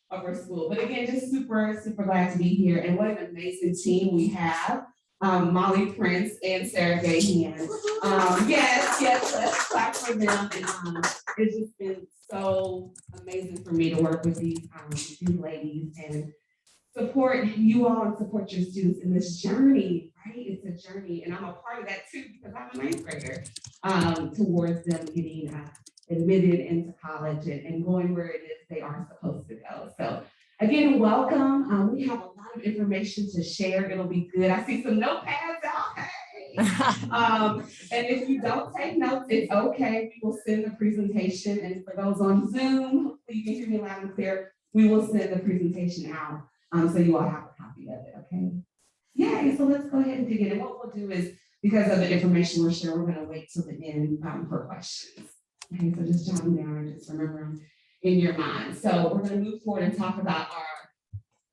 of our school. But again, just super, super glad to be here. And what an amazing team we have. Molly Prince and Sarah Gahan. Yes, let's clap for them. And it's just been so amazing for me to work with these ladies and support you all and support your students in this journey, right? It's a journey, and I'm a part of that too because I'm a ninth grader towards them getting admitted into college and going where it is they are supposed to go. So again, welcome. We have a lot of information to share. It'll be good. I see some notepads out. Hey. And if you don't take notes, it's okay. We will send the presentation. And for those on Zoom, hopefully you can hear me loud and clear. We will send the presentation out so you all have a copy of it, okay? Yeah, so let's go ahead and dig in. And what we'll do is, because of the information we're sharing, we're going to wait till the end for questions. Okay, so just jot them down and just remember them in your mind. So we're going to move forward and talk about our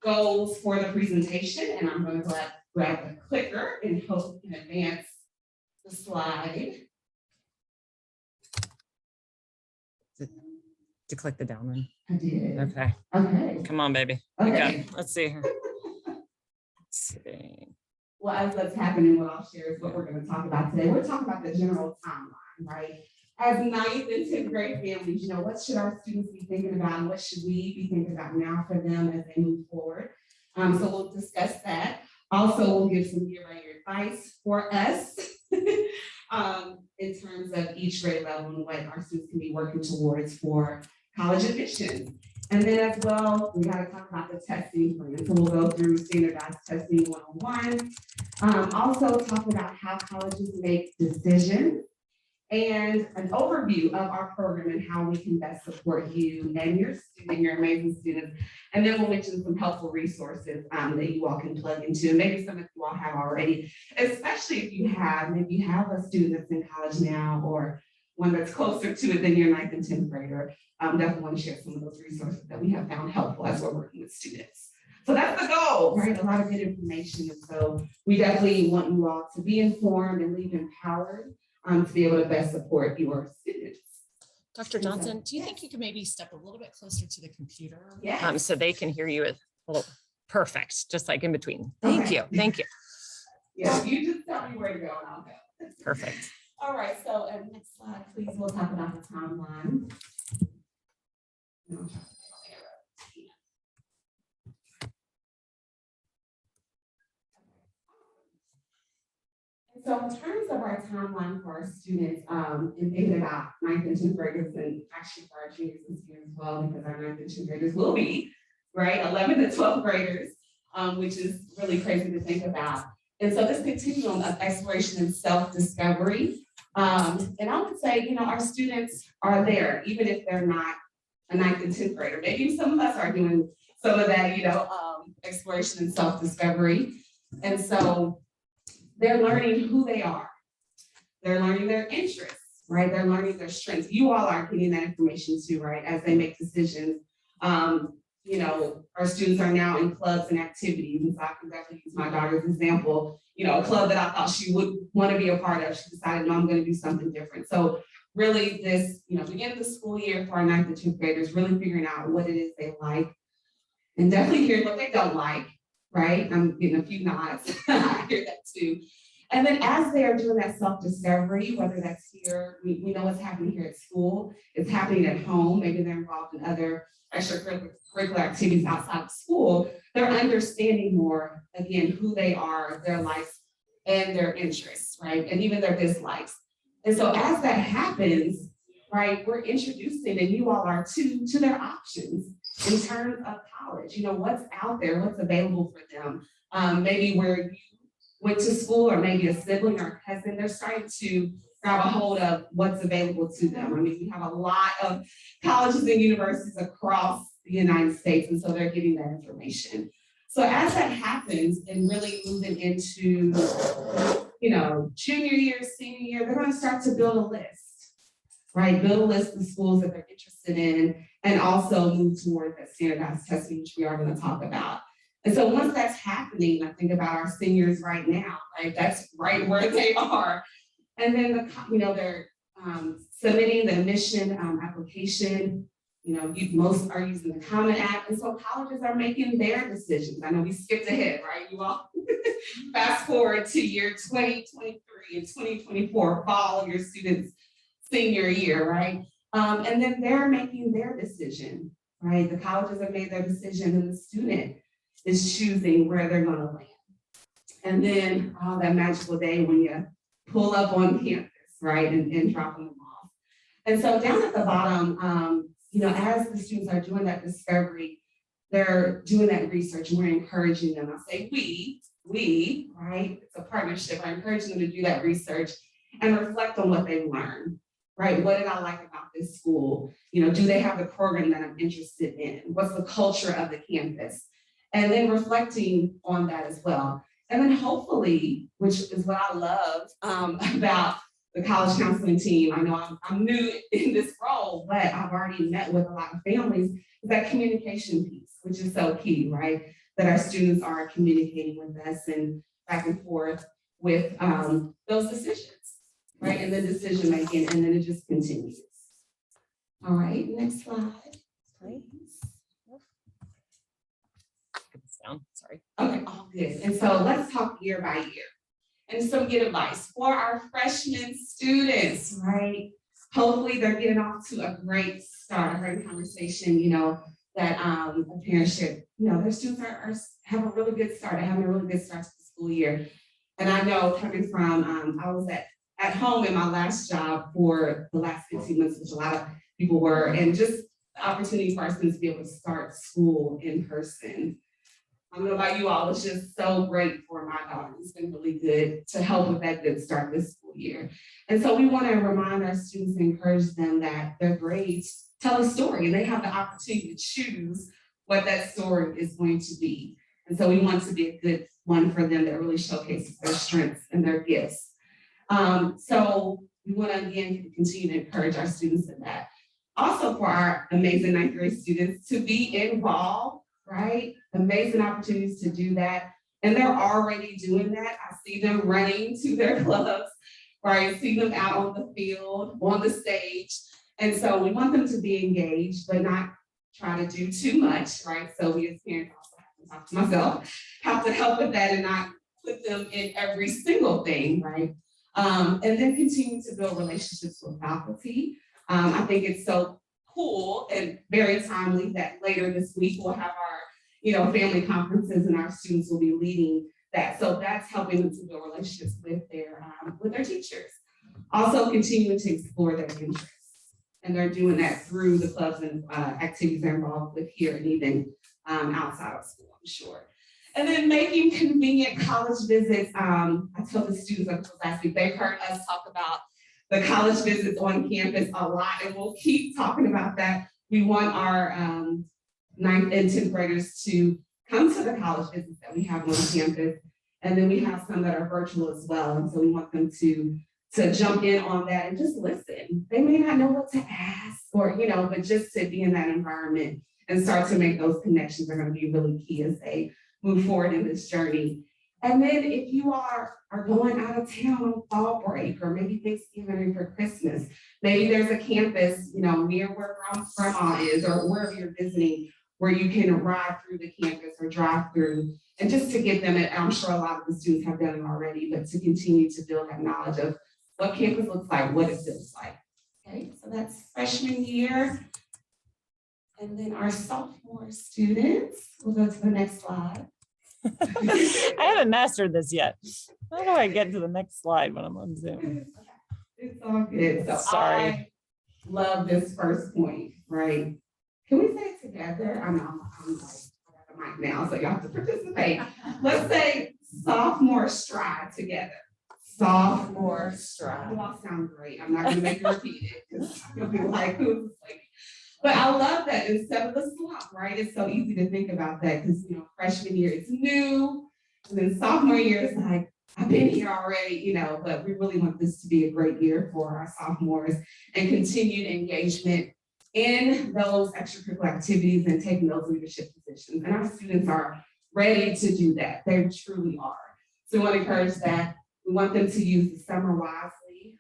goals for the presentation. And I'm going to grab the clicker and hope and advance the slide. To click the down one. I did. Okay. Okay. Come on, baby. Okay. Let's see here. Let's see. Well, as that's happening, what I'll share is what we're going to talk about today. We're talking about the general timeline, right? As 9th and 10th grade families, you know, what should our students be thinking about and what should we be thinking about now for them as they move forward? So we'll discuss that. Also, we'll give some year-by-year advice for us in terms of each grade level and what our students can be working towards for college admissions. And then as well, we got to talk about the testing plan. So we'll go through standardized testing 101. Also talk about how colleges make decisions and an overview of our program and how we can best support you and your amazing students. And then we'll mention some helpful resources that you all can plug into. Maybe some of you all have already, especially if you have a student that's in college now or one that's closer to it than your 9th and 10th grader. Definitely want to share some of those resources that we have found helpful as we're working with students. So that's the goal, right? A lot of good information. And so we definitely want you all to be informed and leave empowered to be able to best support your students. Dr. Johnson, do you think you could maybe step a little bit closer to the computer? Yeah. So they can hear you with perfect, just like in between. Thank you. Thank you. Yeah, you just tell me where to go and I'll go. Perfect. All right, so next slide, please. We'll talk about the timeline. So in terms of our timeline for our students, in thinking about 9th and 10th graders, and actually for our juniors this year as well, because our 9th and 10th graders will be, right, 11th and 12th graders, which is really crazy to think about. And so this continuum of exploration and self-discovery, and I would say, you know, our students are there, even if they're not a 9th and 10th grader. Maybe some of us are doing some of that, you know, exploration and self-discovery. And so they're learning who they are. They're learning their interests, right? They're learning their strengths. You all are getting that information too, right? As they make decisions. You know, our students are now in clubs and activities. And so I can definitely use my daughter's example, you know, a club that I thought she would want to be a part of. She decided, no, I'm going to do something different. So really this, you know, beginning of the school year for our 9th and 10th graders, really figuring out what it is they like and definitely hearing what they don't like, right? I'm getting a few nods. I hear that too. And then as they are doing that self-discovery, whether that's here, we know what's happening here at school, it's happening at home, maybe they're involved in other extracurricular activities outside of school, they're understanding more, again, who they are, their lives and their interests, right? And even their dislikes. And so as that happens, right, we're introducing, and you all are too, to their options in terms of college. You know, what's out there, what's available for them. Maybe where you went to school, or maybe a sibling or a cousin, they're starting to grab a hold of what's available to them. I mean, we have a lot of colleges and universities across the United States, and so they're getting that information. So as that happens and really moving into, you know, junior year, senior year, they're going to start to build a list, right? Build a list of schools that they're interested in, and also move toward that standardized testing, which we are going to talk about. And so once that's happening, I think about our seniors right now, right? That's right where they are. And then, you know, they're submitting the admission application. most are using the Common App, and so colleges are making their decisions. I know we skipped ahead, right? You all fast forward to year 2023 and 2024, fall of your students' senior year, right? And then they're making their decision, right? The colleges have made their decision, and the student is choosing where they're going to land. And then that magical day when you pull up on campus, right, and dropping them off. And so down at the bottom, as the students are doing that discovery, they're doing that research, and we're encouraging them. I say we, right? It's a partnership. I encourage them to do that research and reflect on what they've learned, right? What did I like about this school? Do they have the program that I'm interested in? What's the culture of the campus? And then reflecting on that as well. And then hopefully, which is what I love about the college counseling team, I know I'm new in this role, but I've already met with a lot of families, is that communication piece, which is so key, right? That our students are communicating with us and back and forth with those decisions, right? And then decision making, and then it just continues. All right, next slide, please. Down, sorry. Okay, all good. And so let's talk year by year. And some good advice for our freshman students, right? Hopefully they're getting off to a great start. I heard a conversation, that a parent shared, their students have a really good start. They're having a really good start to the school year. And I know coming from, I was at home in my last job for the last 15 months, which a lot of people were, and just the opportunity for our students to be able to start school in person. I don't know about you all, it's just so great for my daughter. It's been really good to help with that good start this school year. And so we want to remind our students and encourage them that their grades tell a story, and they have the opportunity to choose what that story is going to be. And so we want to be a good one for them that really showcases their strengths and their gifts. So we want to, again, continue to encourage our students in that. Also for our amazing ninth grade students to be involved, right? Amazing opportunities to do that. And they're already doing that. I see them running to their clubs, right? See them out on the field, on the stage. And so we want them to be engaged, but not try to do too much, right? So we as parents also have to talk to myself, have to help with that and not put them in every single thing, right? And then continue to build relationships with faculty. I think it's so cool and very timely that later this week we'll have our family conferences, and our students will be leading that. So that's helping them to build relationships with their teachers. Also continuing to explore their interests. And they're doing that through the clubs and activities they're involved with here and even outside of school, I'm sure. And then making convenient college visits. I told the students last week, they've heard us talk about the college visits on campus a lot, and we'll keep talking about that. We want our 9th and 10th graders to come to the college visits that we have on campus. And then we have some that are virtual as well. And so we want them to jump in on that and just listen. They may not know what to ask or, but just to be in that environment and start to make those connections are going to be really key as they move forward in this journey. And then if you are going out of town on fall break or maybe Thanksgiving or for Christmas, maybe there's a campus, near where grandma is or wherever you're visiting, where you can ride through the campus or drive through, and just to get them, and I'm sure a lot of the students have done it already, but to continue to build that knowledge of what campus looks like, what it feels like. Okay, so that's freshman year. And then our sophomore students, we'll go to the next slide. I haven't mastered this yet. How do I get to the next slide when I'm on Zoom? It's all good. So Sorry. I love this first point, right? Can we say it together? I'm like, I got the mic now, so you have to participate. Let's say sophomore stride together. Sophomore stride. You all sound great. I'm not gonna make you repeat it because you'll be like, who's this lady? But I love that instead of the slump, right? It's so easy to think about that because freshman year it's new, and then sophomore year is like, I've been here already, but we really want this to be a great year for our sophomores and continued engagement in those extracurricular activities and taking those leadership positions. And our students are ready to do that. They truly are. So we want to encourage that. We want them to use the summer wisely.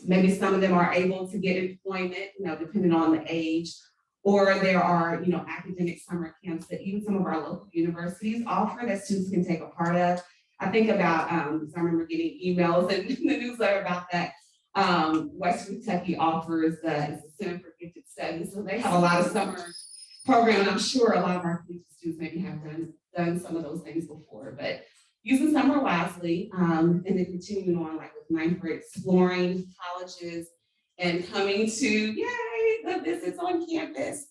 Maybe some of them are able to get employment, depending on the age or there are, academic summer camps that even some of our local universities offer that students can take a part of. I think about, because I remember getting emails in the newsletter about that. Western Kentucky offers the Center for Gifted Studies, so they have a lot of summer program, and I'm sure a lot of our collegiate students maybe have done some of those things before, but using summer wisely, and then continuing on like with ninth grade, exploring colleges and coming to, yay, the visits on campus.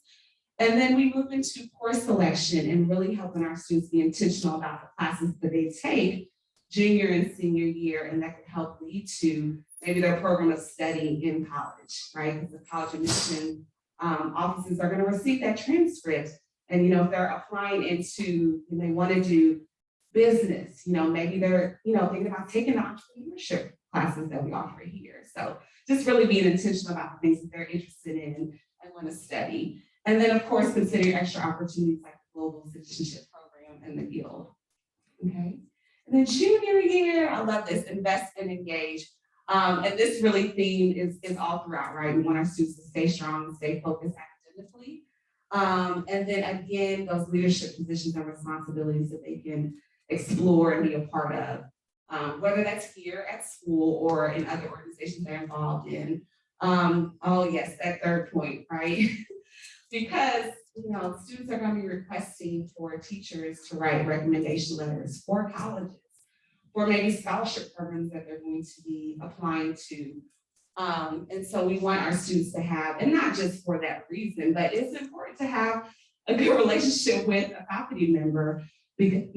And then we move into course selection and really helping our students be intentional about the classes that they take junior and senior year, and that can help lead to maybe their program of study in college, right? Because the college admission offices are going to receive that transcript. And, if they're applying into, and they want to do business, maybe they're, thinking about taking the entrepreneurship classes that we offer here. So just really being intentional about the things that they're interested in and want to study. And then, of course, consider extra opportunities like the Global Citizenship Program and the Guild. Okay. And then junior year, I love this, invest and engage. And this really theme is all throughout, right? We want our students to stay strong and stay focused academically. And then again, those leadership positions and responsibilities that they can explore and be a part of, whether that's here at school or in other organizations they're involved in. Oh yes, that third point, right? Because students are going to be requesting for teachers to write recommendation letters for colleges, or maybe scholarship programs that they're going to be applying to. And so we want our students to have, and not just for that reason, but it's important to have a good relationship with a faculty member, because,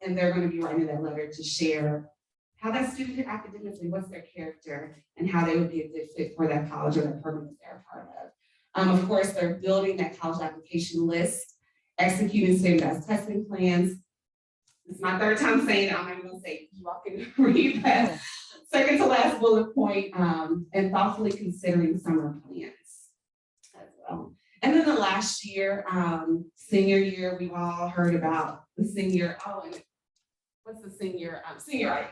and they're going to be writing that letter to share how that student did academically, what's their character, and how they would be a good fit for that college or that program that they're a part of. Of course, they're building that college application list, executing standardized testing plans. It's my third time saying it. I'm not even going to say it. You all can read that. Second to last bullet point, and thoughtfully considering summer plans as well. And then the last year, senior year, we've all heard about the senior, and what's the senior, senioritis.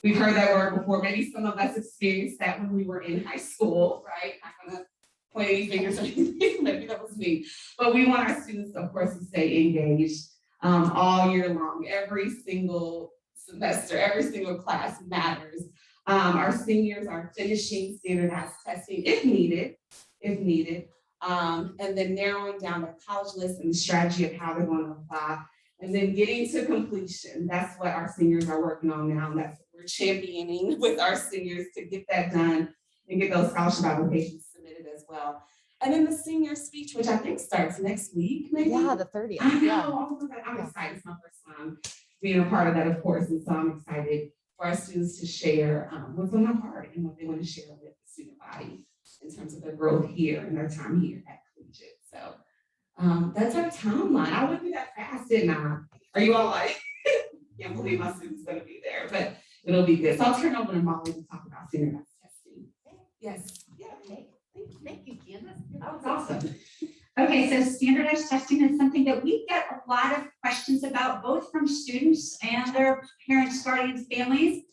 We've heard that word before. Maybe some of us experienced that when we were in high school, right? Not gonna point any fingers or anything, maybe that was me. But we want our students, of course, to stay engaged all year long. Every single semester, every single class matters. Our seniors are finishing standardized testing if needed, and then narrowing down the college list and the strategy of how they're going to apply, and then getting to completion. That's what our seniors are working on now. That's what we're championing with our seniors to get that done and get those scholarship applications submitted as well. And then the senior speech, which I think starts next week, maybe? Yeah, the 30th. I know, Yeah. I'm excited. It's my first time being a part of that, of course, and so I'm excited for our students to share what's on their heart and what they want to share with the student body in terms of their growth here and their time here at Collegiate. So that's our timeline. I went through that fast, didn't I? Are you all like, can't believe my student's going to be there, but it'll be good. So I'll turn over to Molly to talk about standardized testing. Yes. Yeah. Okay. Thank you, Candace. That was awesome. Okay, so standardized testing is something that we get a lot of questions about, both from students and their parents, guardians, families.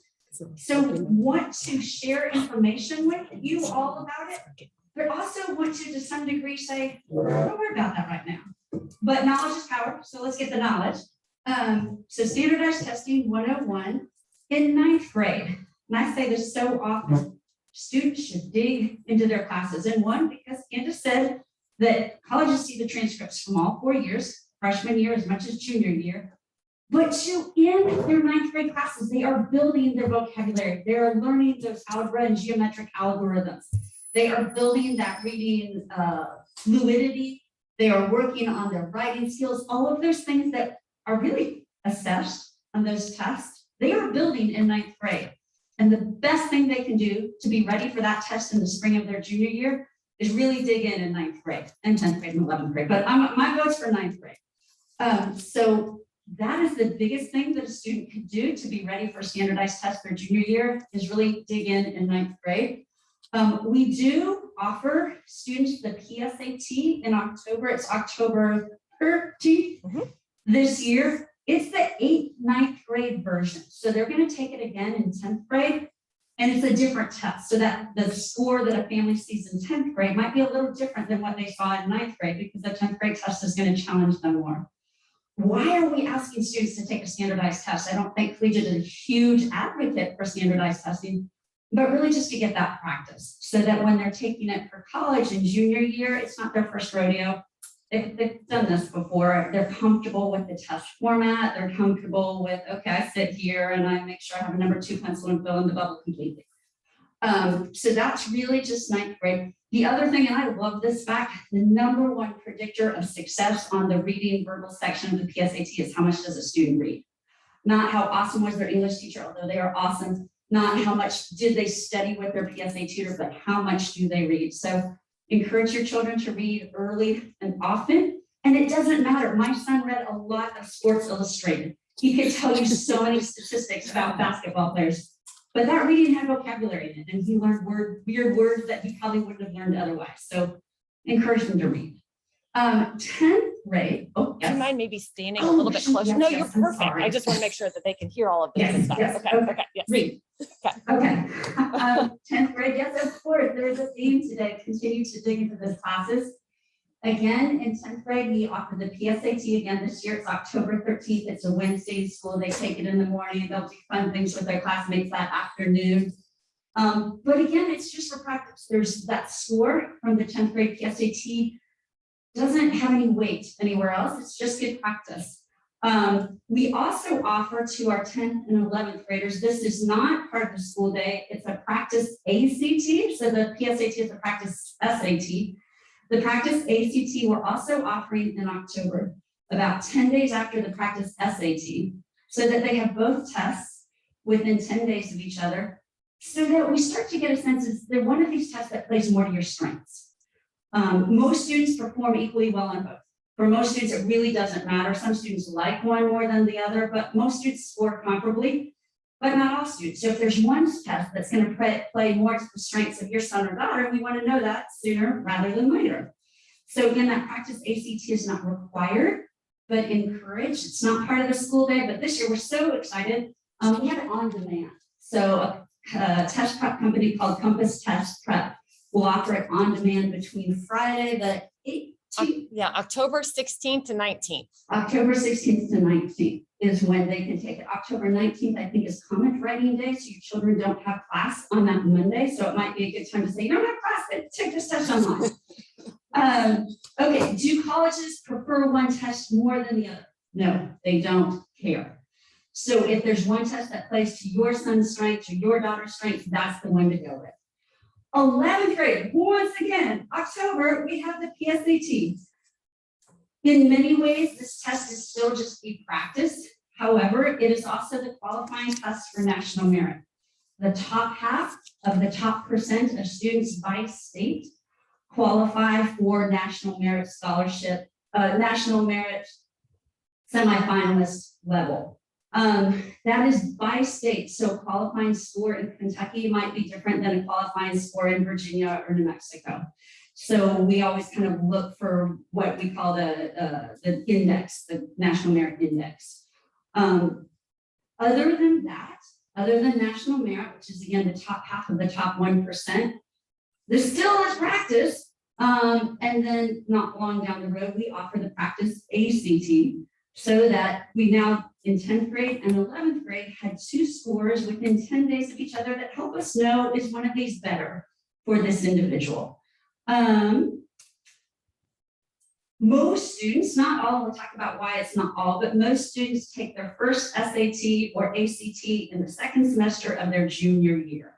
So want to share information with you all about it, but also want to some degree say, don't worry about that right now. But knowledge is power, so let's get the knowledge. So standardized testing 101 in ninth grade. And I say this so often, students should dig into their classes. And one, because Candace said that colleges see the transcripts from all 4 years, freshman year as much as junior year. But two, in their ninth grade classes, they are building their vocabulary. They are learning those algebra and geometric algorithms. They are building that reading fluidity. They are working on their writing skills. All of those things that are really assessed on those tests, they are building in ninth grade. And the best thing they can do to be ready for that test in the spring of their junior year is really dig in ninth grade and 10th grade and 11th grade. But my vote's for ninth grade. So that is the biggest thing that a student could do to be ready for standardized tests their junior year, is really dig in ninth grade. We do offer students the PSAT in October. It's October 13th this year. It's the 8th, 9th grade version. So they're going to take it again in 10th grade. And it's a different test, so that the score that a family sees in 10th grade might be a little different than what they saw in 9th grade, because the 10th grade test is going to challenge them more. Why are we asking students to take a standardized test? I don't think Collegiate is a huge advocate for standardized testing, but really just to get that practice, so that when they're taking it for college in junior year, it's not their first rodeo. They've done this before. They're comfortable with the test format. They're comfortable with, okay, I sit here and I make sure I have a number 2 pencil and fill in the bubble completely. So that's really just 9th grade. The other thing, and I love this fact, the number 1 predictor of success on the reading verbal section of the PSAT is how much does a student read. Not how awesome was their English teacher, although they are awesome. Not how much did they study with their PSA tutor, but how much do they read. So encourage your children to read early and often. And it doesn't matter. My son read a lot of Sports Illustrated. He could tell you so many statistics about basketball players, but that reading had vocabulary in it, and he learned weird words that he probably wouldn't have learned otherwise. So encourage them to read. 10th grade. Oh, Do you yes. mind maybe standing a little bit closer? Yes, No, yes, you're I'm perfect. sorry. I just want to make sure that they can hear all of this good stuff. Yes, Okay, okay, yes. Read. Okay. 10th grade, yes, of course, there's a theme today. Continue to dig into those classes. Again, in 10th grade, we offer the PSAT again this year. It's October 13th. It's a Wednesday in school. They take it in the morning. They'll do fun things with their classmates that afternoon. But again, it's just for practice. There's that score from the 10th grade PSAT doesn't have any weight anywhere else. It's just good practice. We also offer to our 10th and 11th graders, this is not part of the school day. It's a practice ACT. So the PSAT is a practice SAT. The practice ACT we're also offering in October, about 10 days after the practice SAT, so that they have both tests within 10 days of each other, so that we start to get a sense is they're one of these tests that plays more to your strengths. Most students perform equally well on both. For most students, it really doesn't matter. Some students like one more than the other, but most students score comparably, but not all students. So if there's one test that's going to play more to the strengths of your son or daughter, we want to know that sooner rather than later. So again, that practice ACT is not required, but encouraged. It's not part of the school day, but this year we're so excited. We have it on demand. So a test prep company called Compass Test Prep will offer it on demand between Friday the 18th. Yeah, October 16th to 19th. October 16th to 19th is when they can take it. October 19th, I think, is comment writing day, so your children don't have class on that Monday. So it might be a good time to say, you don't have class, but take this test online. Okay, do colleges prefer one test more than the other? No, they don't care. So if there's one test that plays to your son's strengths or your daughter's strengths, that's the one to go with. 11th grade, once again, October, we have the PSAT. In many ways, this test is still just a practice. However, it is also the qualifying test for national merit. The top half of the top percent of students by state qualify for national merit scholarship, national merit semifinalist level. That is by state. So qualifying score in Kentucky might be different than a qualifying score in Virginia or New Mexico. So we always kind of look for what we call the index, the national merit index. Other than that, other than national merit, which is again the top half of the top 1%, there still is practice. And then not long down the road, we offer the practice ACT, so that we now in 10th grade and 11th grade had two scores within 10 days of each other that help us know, is one of these better for this individual. Most students, not all, we'll talk about why it's not all, but most students take their first SAT or ACT in the second semester of their junior year.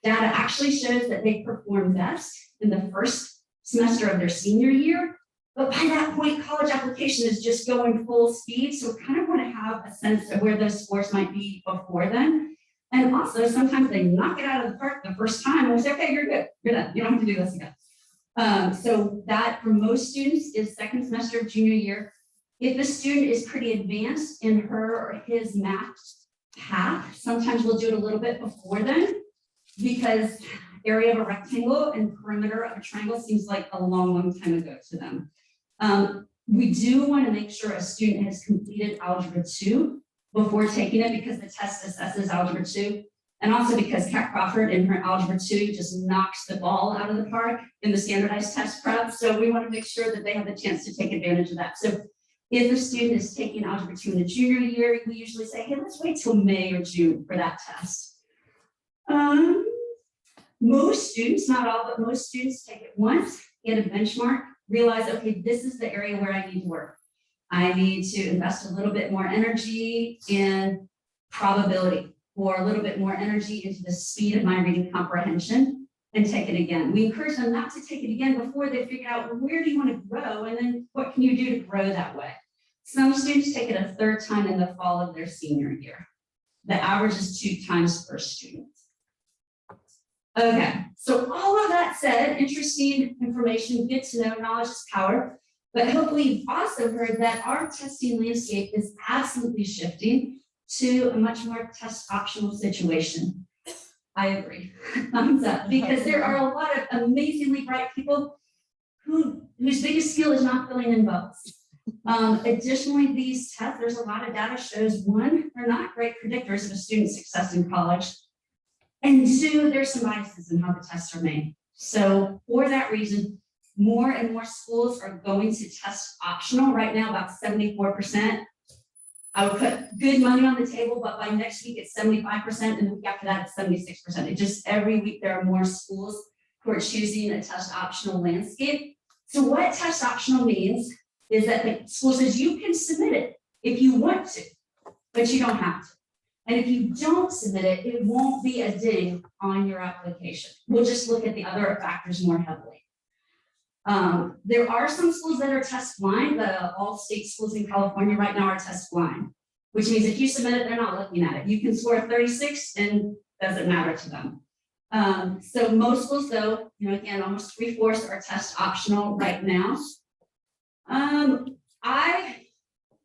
Data actually shows that they perform best in the first semester of their senior year, but by that point, college application is just going full speed. So we kind of want to have a sense of where those scores might be before then. And also sometimes they knock it out of the park the first time and we say, okay, you're good, you're done. You don't have to do this again. So that for most students is second semester of junior year. If the student is pretty advanced in her or his math path, sometimes we'll do it a little bit before then, because area of a rectangle and perimeter of a triangle seems like a long, long time ago to them. We do want to make sure a student has completed Algebra 2 before taking it, because the test assesses Algebra 2. And also because Kat Crawford in her Algebra 2 just knocks the ball out of the park in the standardized test prep. So we want to make sure that they have the chance to take advantage of that. So if a student is taking Algebra 2 in the junior year, we usually say, hey, let's wait till May or June for that test. Most students, not all, but most students take it once, get a benchmark, realize, okay, this is the area where I need to work. I need to invest a little bit more energy in probability, or a little bit more energy into the speed of my reading comprehension, and take it again. We encourage them not to take it again before they figure out, well, where do you want to grow? And then what can you do to grow that way? Some students take it a third time in the fall of their senior year. The average is 2 times per student. Okay, so all of that said, interesting information, good to know, knowledge is power. But hopefully you've also heard that our testing landscape is absolutely shifting to a much more test optional situation. I agree, thumbs up, because there are a lot of amazingly bright people whose biggest skill is not filling in bubbles. Additionally, these tests, there's a lot of data shows, one, they're not great predictors of a student's success in college. And 2, there's some biases in how the tests are made. So for that reason, more and more schools are going to test optional. Right now, about 74%. I would put good money on the table, but by next week it's 75%, and the week after that it's 76%. It just every week there are more schools who are choosing a test optional landscape. So what test optional means is that the school says you can submit it if you want to, but you don't have to. And if you don't submit it, it won't be a ding on your application. We'll just look at the other factors more heavily. There are some schools that are test blind. All state schools in California right now are test blind, which means if you submit it, they're not looking at it. You can score 36 and it doesn't matter to them. So most schools though, again, almost 3/4 are test optional right now. I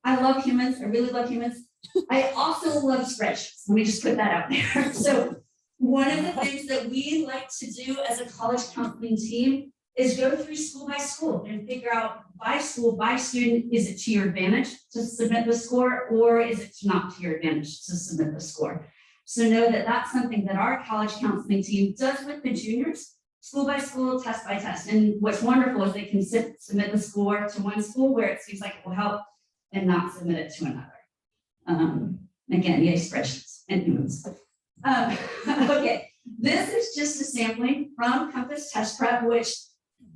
love humans. I really love humans. I also love spreadsheets. Let me just put that out there. So one of the things that we like to do as a college counseling team is go through school by school and figure out by school, by student, is it to your advantage to submit the score, or is it not to your advantage to submit the score? So know that that's something that our college counseling team does with the juniors, school by school, test by test. And what's wonderful is they can submit the score to one school where it seems like it will help and not submit it to another. Again, yay, spreadsheets and humans. Okay, this is just a sampling from Compass Test Prep, which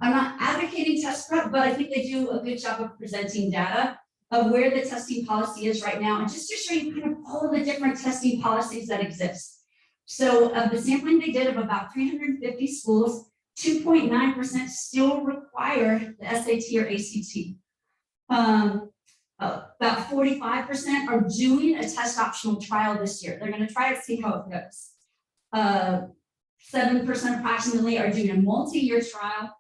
I'm not advocating test prep, but I think they do a good job of presenting data of where the testing policy is right now, and just to show you kind of all the different testing policies that exist. So of the sampling they did of about 350 schools, 2.9% still require the SAT or ACT. About 45% are doing a test optional trial this year. They're going to try it, see how it goes. 7% approximately are doing a multi-year trial.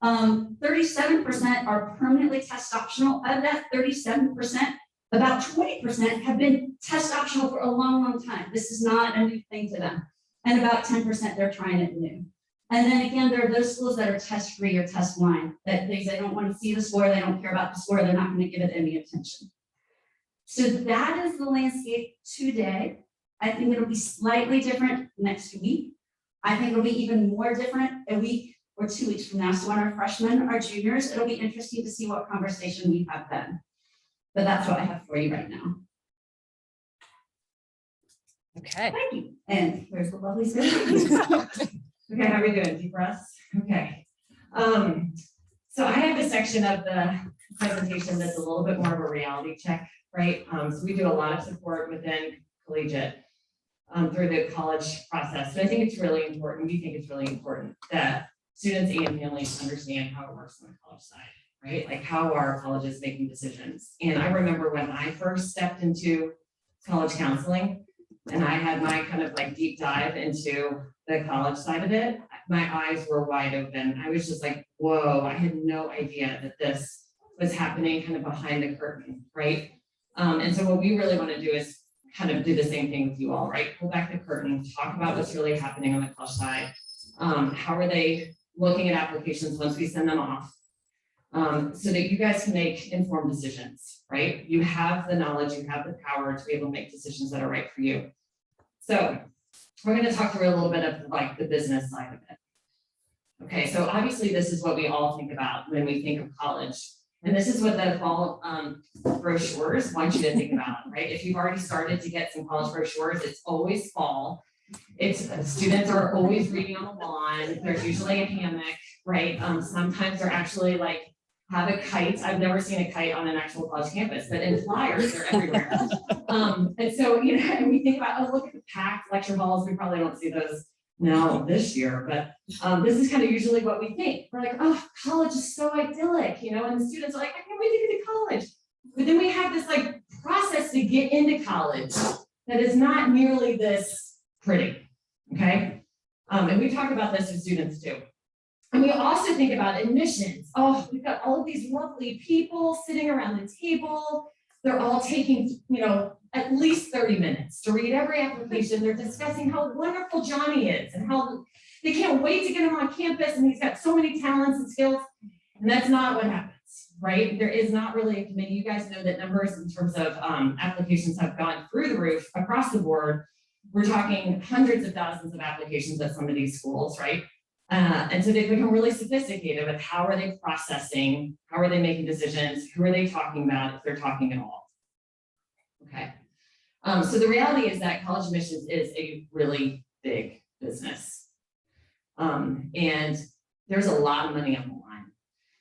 37% are permanently test optional. Of that 37%, about 20% have been test optional for a long, long time. This is not a new thing to them. And about 10% they're trying it new. And then again, there are those schools that are test free or test blind, that they don't want to see the score, they don't care about the score, they're not going to give it any attention. So that is the landscape today. I think it'll be slightly different next week. I think it'll be even more different a week or 2 weeks from now. So when our freshmen are juniors, it'll be interesting to see what conversation we have then. But that's what I have for you right now. Okay. Thank you. And here's the lovely Sarah. Okay, how are we doing? Deep breaths? Okay. So I have a section of the presentation that's a little bit more of a reality check, right? So we do a lot of support within collegiate through the college process. And I think it's really important, we think it's really important that students and families understand how it works on the college side, right? Like how are colleges making decisions? And I remember when I first stepped into college counseling and I had my kind of like deep dive into the college side of it, my eyes were wide open. I was just like, whoa, I had no idea that this was happening kind of behind the curtain, right? And so what we really want to do is kind of do the same thing with you all, right? Pull back the curtain, talk about what's really happening on the college side. How are they looking at applications once we send them off? So that you guys can make informed decisions, right? You have the knowledge, you have the power to be able to make decisions that are right for you. So we're going to talk through a little bit of like the business side of it. Okay, so obviously this is what we all think about when we think of college. And this is what the fall brochures want you to think about, right? If you've already started to get some college brochures, it's always fall. It's students are always reading on the lawn. There's usually a hammock, right? Sometimes they're actually like have a kite. I've never seen a kite on an actual college campus, but in flyers, they're everywhere. And so, you know, and we think about, oh, look at the packed lecture halls. We probably don't see those now this year, but this is kind of usually what we think. We're like, oh, college is so idyllic, you know, and the students are like, I can't wait to get to college. But then we have this like process to get into college that is not nearly this pretty, okay? And we talk about this with students too. And we also think about admissions. Oh, we've got all of these lovely people sitting around the table. They're all taking, you know, at least 30 minutes to read every application. They're discussing how wonderful Johnny is and how they can't wait to get him on campus and he's got so many talents and skills. And that's not what happens, right? There is not really a committee. You guys know that numbers in terms of applications have gone through the roof across the board. We're talking hundreds of thousands of applications at some of these schools, right? And so they've become really sophisticated with how are they processing, how are they making decisions, who are they talking about, if they're talking at all. Okay. So the reality is that college admissions is a really big business. And there's a lot of money on the line.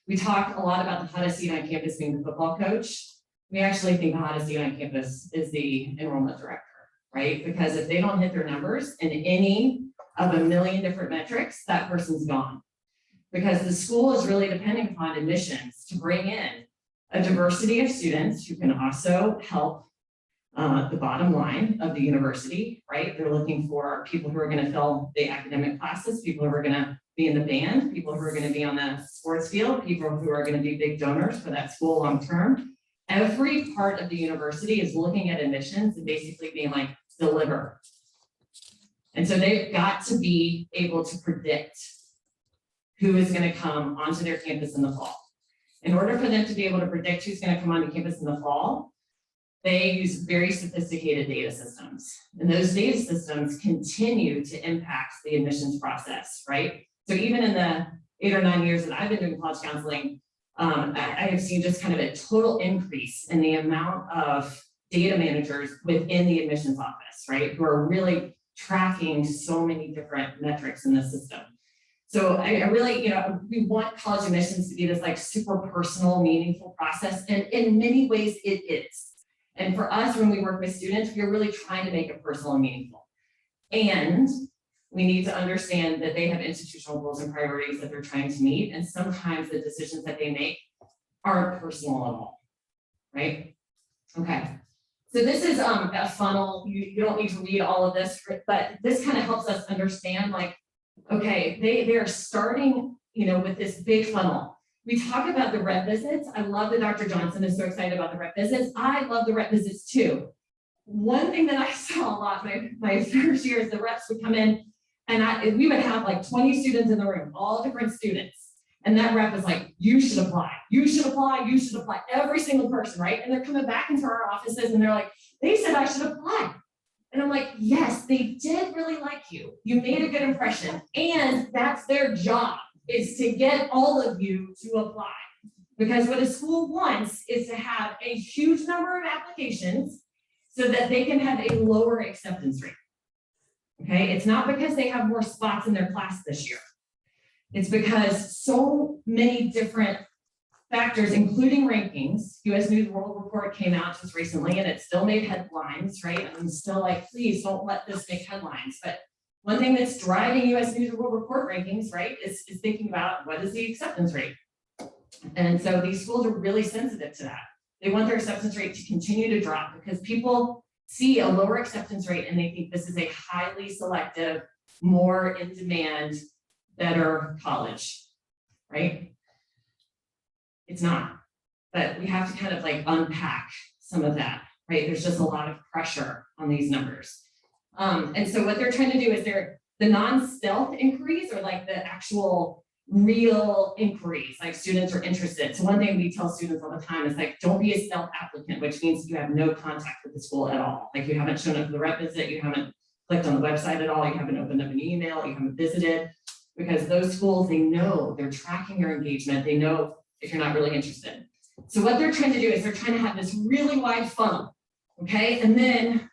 We talk a lot about the hottest seat on campus being the football coach. We actually think the hottest seat on campus is the enrollment director, right? Because if they don't hit their numbers in any of a million different metrics, that person's gone. Because the school is really depending upon admissions to bring in a diversity of students who can also help the bottom line of the university, right? They're looking for people who are going to fill the academic classes, people who are going to be in the band, people who are going to be on the sports field, people who are going to be big donors for that school long term. Every part of the university is looking at admissions and basically being like, deliver. And so they've got to be able to predict who is going to come onto their campus in the fall. In order for them to be able to predict who's going to come onto campus in the fall, they use very sophisticated data systems. And those data systems continue to impact the admissions process, right? So even in the 8 or 9 years that I've been doing college counseling, I have seen just kind of a total increase in the amount of data managers within the admissions office, right? Who are really tracking so many different metrics in the system. So I really, you know, we want college admissions to be this like super personal, meaningful process. And in many ways it is. And for us, when we work with students, we're really trying to make it personal and meaningful. And we need to understand that they have institutional goals and priorities that they're trying to meet. And sometimes the decisions that they make aren't personal at all, right? Okay. So this is a funnel. You don't need to read all of this, but this kind of helps us understand like, okay, they are starting, you know, with this big funnel. We talk about the rep visits. I love that Dr. Johnson is so excited about the rep visits. I love the rep visits too. One thing that I saw a lot my first year is the reps would come in and we would have like 20 students in the room, all different students. And that rep is like, you should apply, you should apply, you should apply, every single person, right? And they're coming back into our offices and they're like, they said I should apply. And I'm like, yes, they did really like you. You made a good impression. And that's their job, is to get all of you to apply. Because what a school wants is to have a huge number of applications so that they can have a lower acceptance rate. Okay, it's not because they have more spots in their class this year. It's because so many different factors, including rankings. US News World Report came out just recently and it still made headlines, right? I'm still like, please don't let this make headlines. But one thing that's driving US News World Report rankings, right, is thinking about what is the acceptance rate. And so these schools are really sensitive to that. They want their acceptance rate to continue to drop because people see a lower acceptance rate and they think this is a highly selective, more in demand, better college, right? It's not, but we have to kind of like unpack some of that, right? There's just a lot of pressure on these numbers. And so what they're trying to do is the non-stealth inquiries or like the actual real inquiries, like students are interested. So one thing we tell students all the time is like, don't be a stealth applicant, which means you have no contact with the school at all. Like you haven't shown up for the rep visit, you haven't clicked on the website at all, you haven't opened up an email, you haven't visited, because those schools, they know they're tracking your engagement. They know if you're not really interested. So what they're trying to do is they're trying to have this really wide funnel, okay? And then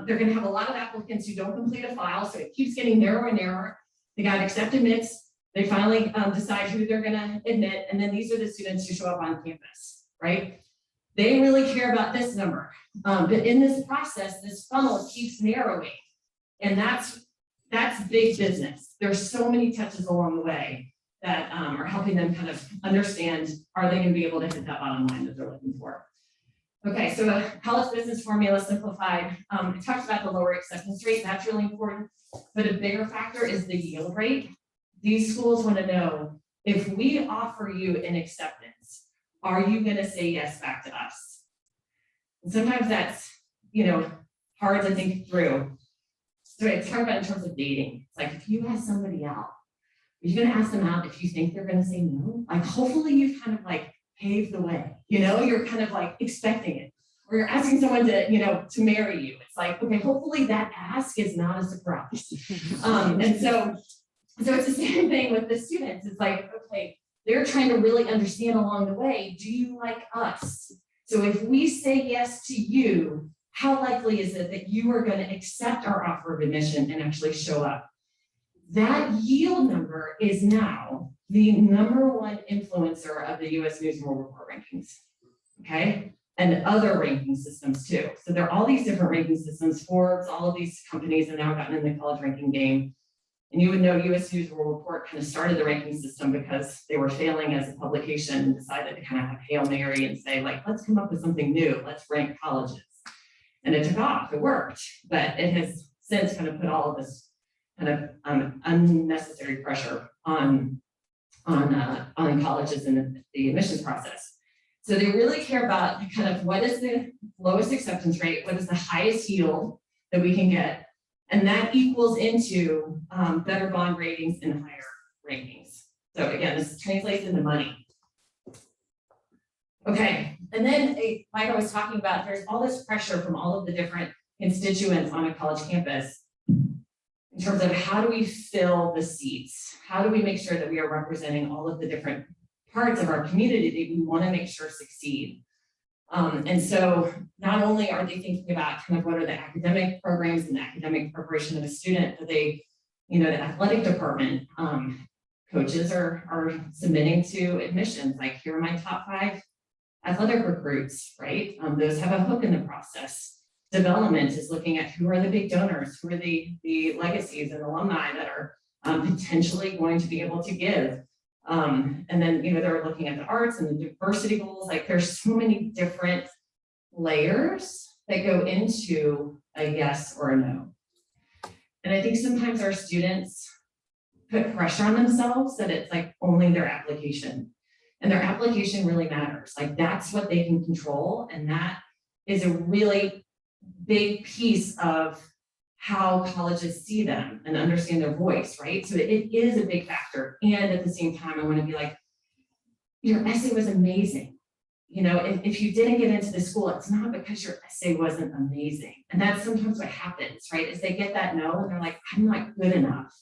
they're gonna have a lot of applicants who don't complete a file, so it keeps getting narrower and narrower. They got accept admits, they finally decide who they're gonna admit, and then these are the students who show up on campus, right? They really care about this number, but in this process, this funnel keeps narrowing, and that's big business. There's so many touches along the way that are helping them kind of understand, are they gonna be able to hit that bottom line that they're looking for? Okay, so a college business formula simplified. I talked about the lower acceptance rate, that's really important, but a bigger factor is the yield rate. These schools wanna know, if we offer you an acceptance, are you gonna say yes back to us? And sometimes that's, hard to think through. So it's talking about in terms of dating. It's like, if you ask somebody out, are you gonna ask them out if you think they're gonna say no? Like, hopefully you've kind of like paved the way, you're kind of like expecting it. Or you're asking someone to marry you. It's like, okay, hopefully that ask is not a surprise. And so it's the same thing with the students. It's like, okay, they're trying to really understand along the way, do you like us? So if we say yes to you, how likely is it that you are going to accept our offer of admission and actually show up? That yield number is now the #1 influencer of the US News and World Report rankings, okay? And other ranking systems too. So there are all these different ranking systems, Forbes, all of these companies have now gotten in the college ranking game. And you would know US News and World Report kind of started the ranking system because they were failing as a publication and decided to kind of have Hail Mary and say, like, let's come up with something new, let's rank colleges. And it took off, it worked, but it has since kind of put all of this kind of unnecessary pressure on colleges and the admissions process. So they really care about kind of what is the lowest acceptance rate, what is the highest yield that we can get, and that equals into better bond ratings and higher rankings. So again, this translates into money. Okay, and then like I was talking about, there's all this pressure from all of the different constituents on a college campus in terms of how do we fill the seats? How do we make sure that we are representing all of the different parts of our community that we want to make sure succeed? And so not only are they thinking about kind of what are the academic programs and the academic preparation of a student, but they, the athletic department, coaches are submitting to admissions, like here are my top 5 athletic recruits, right? Those have a hook in the process. Development is looking at who are the big donors, who are the legacies and alumni that are potentially going to be able to give. And then, they're looking at the arts and the diversity goals. Like there's so many different layers that go into a yes or a no. And I think sometimes our students put pressure on themselves that it's like only their application. And their application really matters. Like that's what they can control. And that is a really big piece of how colleges see them and understand their voice, right? So it is a big factor. And at the same time, I want to be like, your essay was amazing. If you didn't get into the school, it's not because your essay wasn't amazing. And that's sometimes what happens, right? Is they get that no, and they're like, I'm not good enough,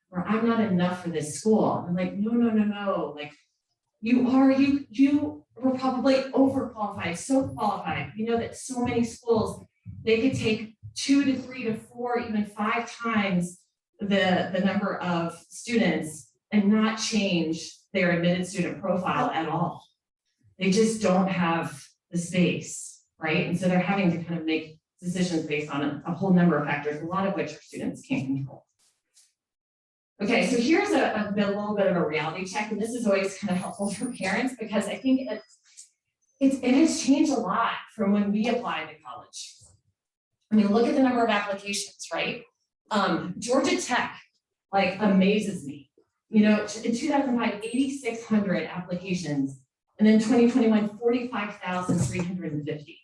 or I'm not enough for this school. I'm like, no. Like you were probably overqualified, so qualified. That so many schools, they could take 2 to 3 to 4, even 5 times the number of students and not change their admitted student profile at all. They just don't have the space, right? And so they're having to kind of make decisions based on a whole number of factors, a lot of which our students can't control. Okay, so here's a little bit of a reality check, and this is always kind of helpful for parents because I think it has changed a lot from when we applied to college. I mean, look at the number of applications, right? Georgia Tech, like, amazes me. In 2005, 8,600 applications, and then 2021, 45,350,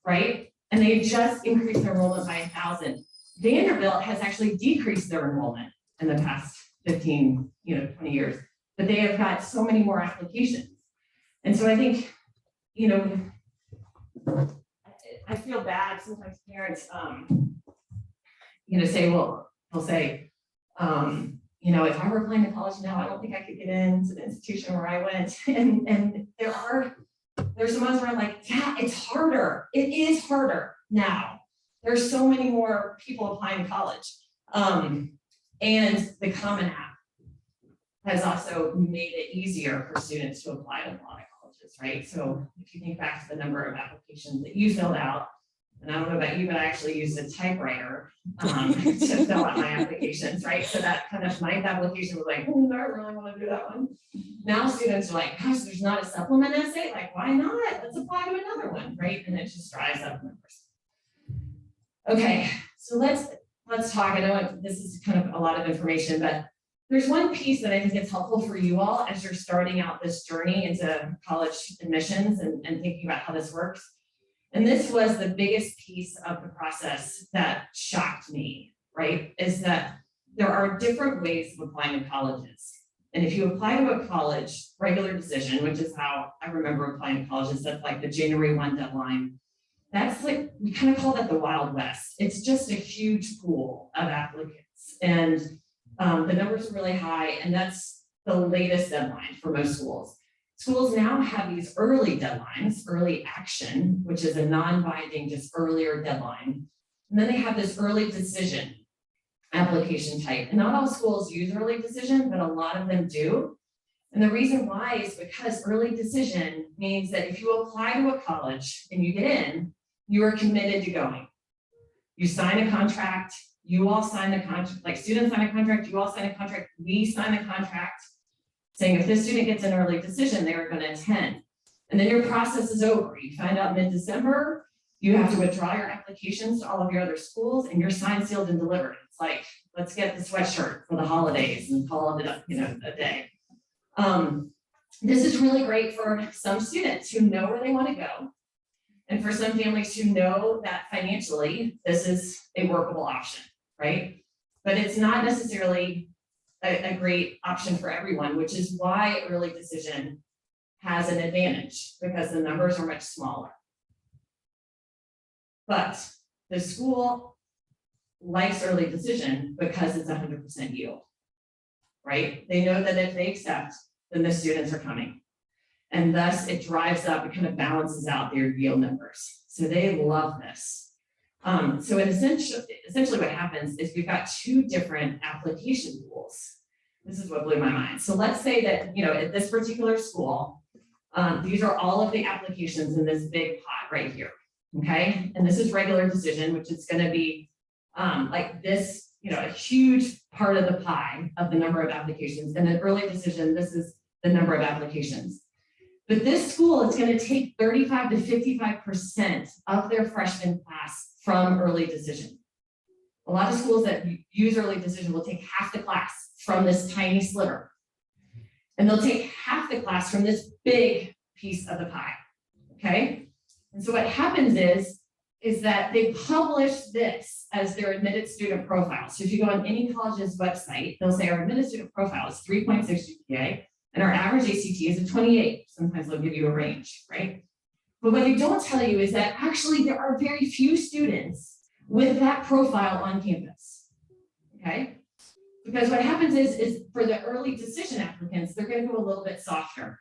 right? And they just increased their enrollment by 1,000. Vanderbilt has actually decreased their enrollment in the past 15, 20 years, but they have got so many more applications. And so I think, I feel bad sometimes parents, say, well, they'll say, if I were applying to college now, I don't think I could get into the institution where I went. And there's some ones where I'm like, yeah, it's harder. It is harder now. There's so many more people applying to college. And the Common App has also made it easier for students to apply to a lot of colleges, right? So if you think back to the number of applications that you filled out, and I don't know about you, but I actually used a typewriter to fill out my applications, right? So that kind of 9th application was like, I really want to do that one. Now students are like, gosh, there's not a supplement essay. Like, why not? Let's apply to another one, right? And it just drives up numbers. Okay, so let's talk. I know this is kind of a lot of information, but there's one piece that I think is helpful for you all as you're starting out this journey into college admissions and thinking about how this works. And this was the biggest piece of the process that shocked me, right? Is that there are different ways of applying to colleges. And if you apply to a college, regular decision, which is how I remember applying to colleges, that's like the January 1 deadline. That's like, we kind of call that the Wild West. It's just a huge pool of applicants. And the numbers are really high, and that's the latest deadline for most schools. Schools now have these early deadlines, early action, which is a non-binding, just earlier deadline. And then they have this early decision application type. And not all schools use early decision, but a lot of them do. And the reason why is because early decision means that if you apply to a college and you get in, you are committed to going. You sign a contract, you all sign the contract, like students sign a contract, you all sign a contract, we sign a contract saying if this student gets an early decision, they are going to attend. And then your process is over. You find out mid-December, you have to withdraw your applications to all of your other schools, and you're signed, sealed, and delivered. It's like, let's get the sweatshirt for the holidays and call it a day. This is really great for some students who know where they want to go, and for some families who know that financially this is a workable option, right? But it's not necessarily a great option for everyone, which is why early decision has an advantage, because the numbers are much smaller. But the school likes early decision because it's 100% yield, right? They know that if they accept, then the students are coming. And thus it drives up, it kind of balances out their yield numbers. So they love this. So essentially what happens is we've got two different application pools. This is what blew my mind. So let's say that, at this particular school, these are all of the applications in this big pot right here, okay? And this is regular decision, which is gonna be like this, a huge part of the pie of the number of applications. And then early decision, this is the number of applications. But this school is going to take 35 to 55% of their freshman class from early decision. A lot of schools that use early decision will take half the class from this tiny sliver. And they'll take half the class from this big piece of the pie, okay? And so what happens is that they publish this as their admitted student profile. So if you go on any college's website, they'll say our admitted student profile is 3.6 GPA, and our average ACT is a 28. Sometimes they'll give you a range, right? But what they don't tell you is that actually there are very few students with that profile on campus, okay? Because what happens is for the early decision applicants, they're going to go a little bit softer.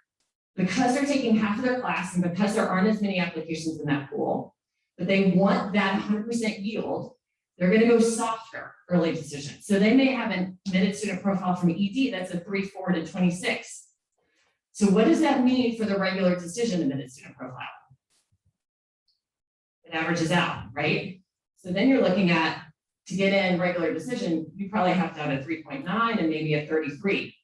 Because they're taking half of their class and because there aren't as many applications in that pool, but they want that 100% yield, they're going to go softer early decision. So they may have an admitted student profile from ED that's a 3.4 to 26. So what does that mean for the regular decision admitted student profile? It averages out, right? So then you're looking at, to get in regular decision, you probably have to have a 3.9 and maybe a 33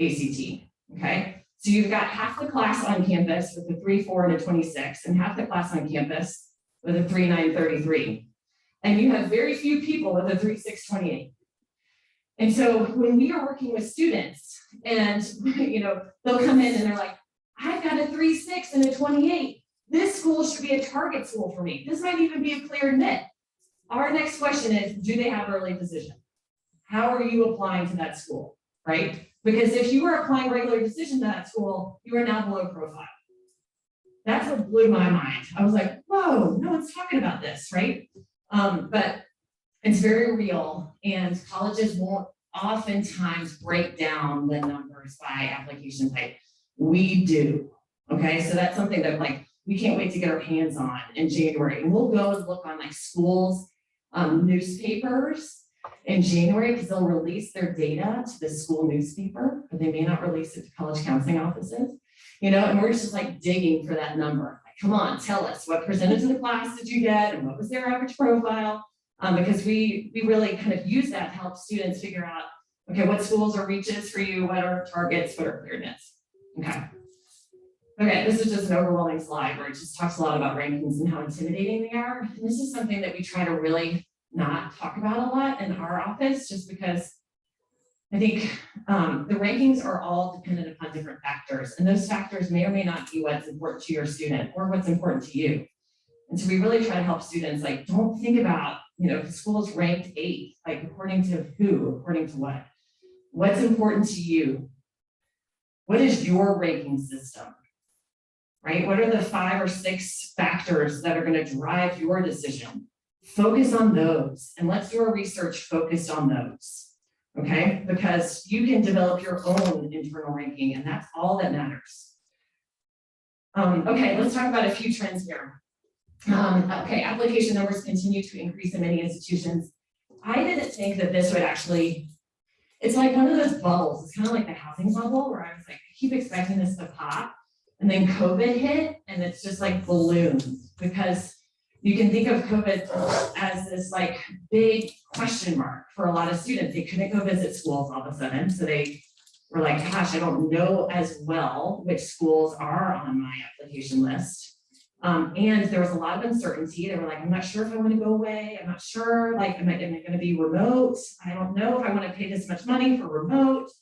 ACT, okay? So you've got half the class on campus with a 3.4 and a 26, and half the class on campus with a 3.9 33. And you have very few people with a 3.6 28. And so when we are working with students and, they'll come in and they're like, I've got a 3.6 and a 28. This school should be a target school for me. This might even be a clear admit. Our next question is, do they have early decision? How are you applying to that school, right? Because if you are applying regular decision to that school, you are now below profile. That's what blew my mind. I was like, whoa, no one's talking about this, right? But It's very real, and colleges won't oftentimes break down the numbers by application type. We do, okay? So that's something that like, we can't wait to get our hands on in January. And we'll go and look on like schools, newspapers in January, because they'll release their data to the school newspaper, but they may not release it to college counseling offices, you know, and we're just like digging for that number. Like, come on, tell us what percentage of the class did you get and what was their average profile? Because we really kind of use that to help students figure out, okay, what schools are reaches for you, what are targets, what are clear nets, okay. Okay, this is just an overwhelming slide where it just talks a lot about rankings and how intimidating they are. And this is something that we try to really not talk about a lot in our office, just because I think the rankings are all dependent upon different factors, and those factors may or may not be what's important to your student or what's important to you. And so we really try to help students, like, don't think about, you know, if the school is ranked 8th, like according to who, according to what? What's important to you? What is your ranking system? Right? What are the 5 or 6 factors that are going to drive your decision? Focus on those, and let's do our research focused on those, okay? Because you can develop your own internal ranking, and that's all that matters. Okay, let's talk about a few trends here. Okay, application numbers continue to increase in many institutions. I didn't think that this would actually, it's like one of those bubbles. It's kind of like the housing bubble where I was like, I keep expecting this to pop. And then COVID hit, and it's just like ballooned, because you can think of COVID as this like big question mark for a lot of students. They couldn't go visit schools all of a sudden. So they were like, gosh, I don't know as well which schools are on my application list. And there was a lot of uncertainty. They were like, I'm not sure if I want to go away. I'm not sure, like, am I going to be remote? I don't know if I want to pay this much money for remote.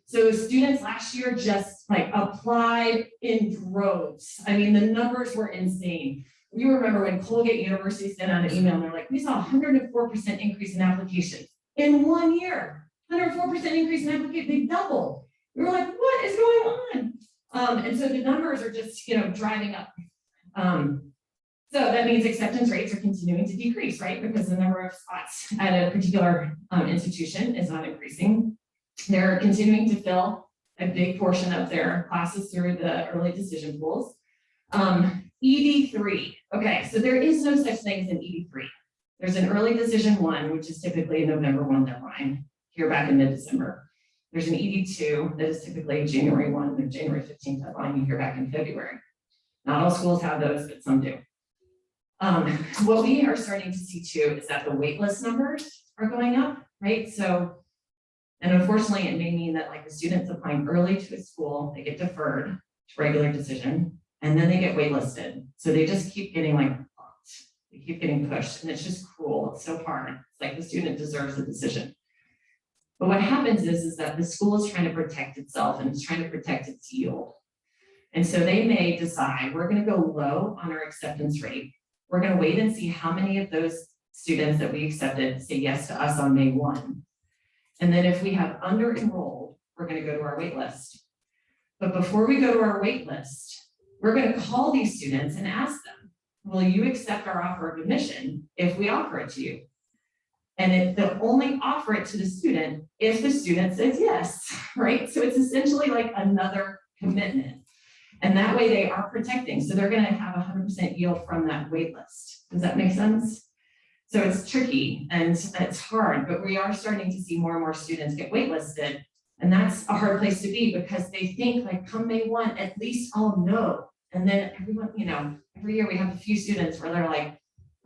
So students last year just like applied in droves. I mean, the numbers were insane. We remember when Colgate University sent out an email and they're like, we saw 104% increase in applications in 1 year. 104% increase in applications, they doubled. We were like, what is going on? And so the numbers are just, you know, driving up. So that means acceptance rates are continuing to decrease, right? Because the number of spots at a particular institution is not increasing. They're continuing to fill a big portion of their classes through the early decision pools. ED3, okay, so there is no such thing as an ED3. There's an early decision 1, which is typically a November 1 deadline, here back in mid-December. There's an ED2 that is typically January 1 or January 15th deadline, you hear back in February. Not all schools have those, but some do. What we are starting to see too is that the waitlist numbers are going up, right? So, and unfortunately, it may mean that like the students applying early to a school, they get deferred to regular decision, and then they get waitlisted. So they just keep getting like blocked. They keep getting pushed, and it's just cruel. It's so hard. It's like the student deserves a decision. But what happens is that the school is trying to protect itself, and it's trying to protect its yield. And so they may decide, we're going to go low on our acceptance rate. We're going to wait and see how many of those students that we accepted say yes to us on May 1. And then if we have under enrolled, we're going to go to our wait list. But before we go to our wait list, we're going to call these students and ask them, will you accept our offer of admission if we offer it to you? And they'll only offer it to the student if the student says yes, right? So it's essentially like another commitment. And that way they are protecting. So they're going to have 100% yield from that wait list. Does that make sense? So it's tricky and it's hard, but we are starting to see more and more students get waitlisted. And that's a hard place to be because they think like come May 1, at least I'll know. And then everyone, you know, every year we have a few students where they're like,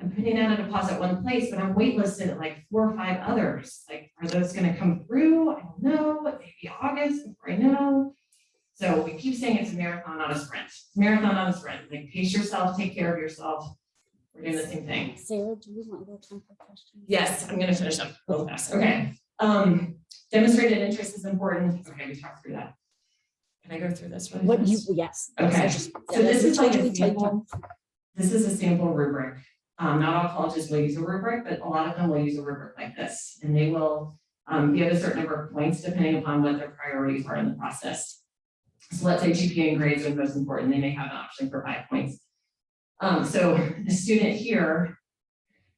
I'm putting down a deposit one place, but I'm waitlisted at like 4 or 5 others. Like, are those going to come through? I don't know. Maybe August before I know. So we keep saying it's a marathon, not a sprint. It's a marathon, not a sprint. Like pace yourself, take care of yourself. We're doing the same thing. Sarah, do you want to go time for questions? Yes, I'm going to finish up real fast. Okay. Demonstrated interest is important. Okay, we talked through that. Can I go through this really What you, fast? yes. Okay. So this is like a totally sample. This is a sample rubric. Not all colleges will use a rubric, but a lot of them will use a rubric like this. And they will give a certain number of points depending upon what their priorities are in the process. So let's say GPA and grades are the most important. They may have an option for 5 points. So the student here